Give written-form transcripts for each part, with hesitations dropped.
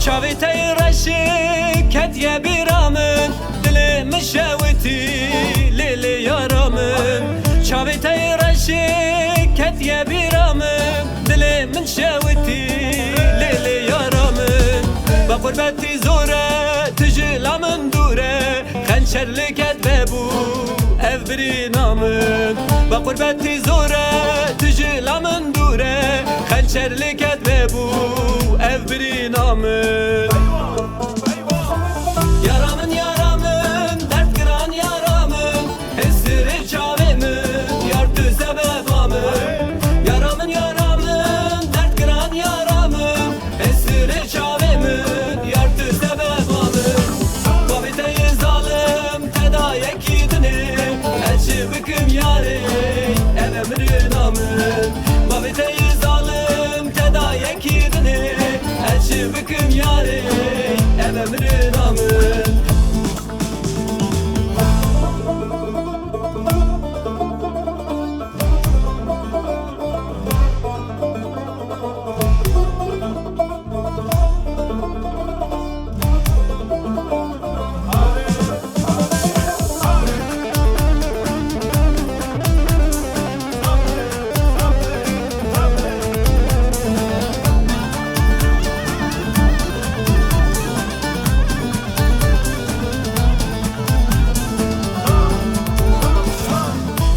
شاويتي رشيك هدية برامن دلي مشاوتي ليلي يا رامن شاويتي رشيك هدية برامن دلي من شاوتي ليلي يا رامن بقربتي زورة تجي لمن دورة خنشر لك بابو أفبري نامن بقربتي زورة تجي لمن دورة خنشر لك بابو أفبري نامن Yaramın yaramın dert kıran yaramın Hissiri çavemin yartı sebebamın Yaramın yaramın dert kıran yaramın Hissiri çavemin yartı sebebamın Babiteyi zalim tedayek yedini Elçi büküm yari evemrin amın Babiteyi zalim tedayek yedini Elçi büküm yari evemrin amın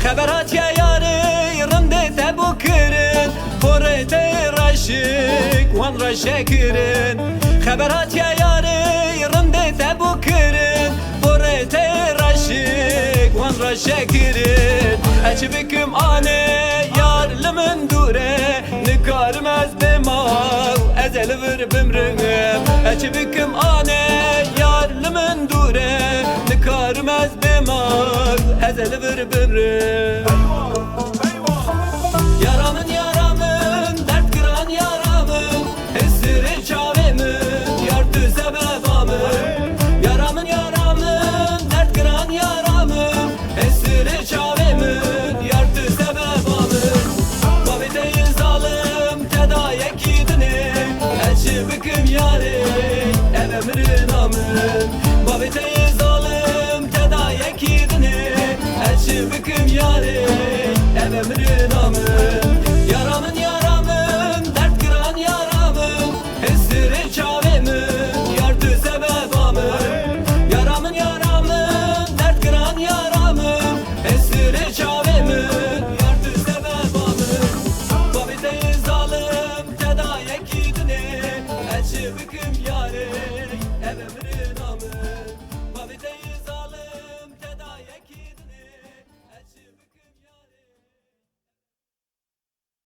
خبرات يا ياري رندي تبو كرن فوريتي رشيك وان رشاكرن خبرات يا ياري رندي تبو كرن فوريتي رشيك وان رشاكرن أجبكم أنا يار لمن دوره نكارمز بماو أزل ور بمرنم أجبكم أنا يار لمن دوره نكارمز بماو أزل ور بمرنم Yaramın yaramın dert kıran yaramın Hissiri çavemin yartı sebebamın Yaramın yaramın dert kıran yaramın Hissiri çavemin yartı sebebamın Babiteyi zalim tedayek yedini Elçi büküm yari evemrin amın Babiteyi zalim tedayek yedini Elçi büküm yari evemrin amın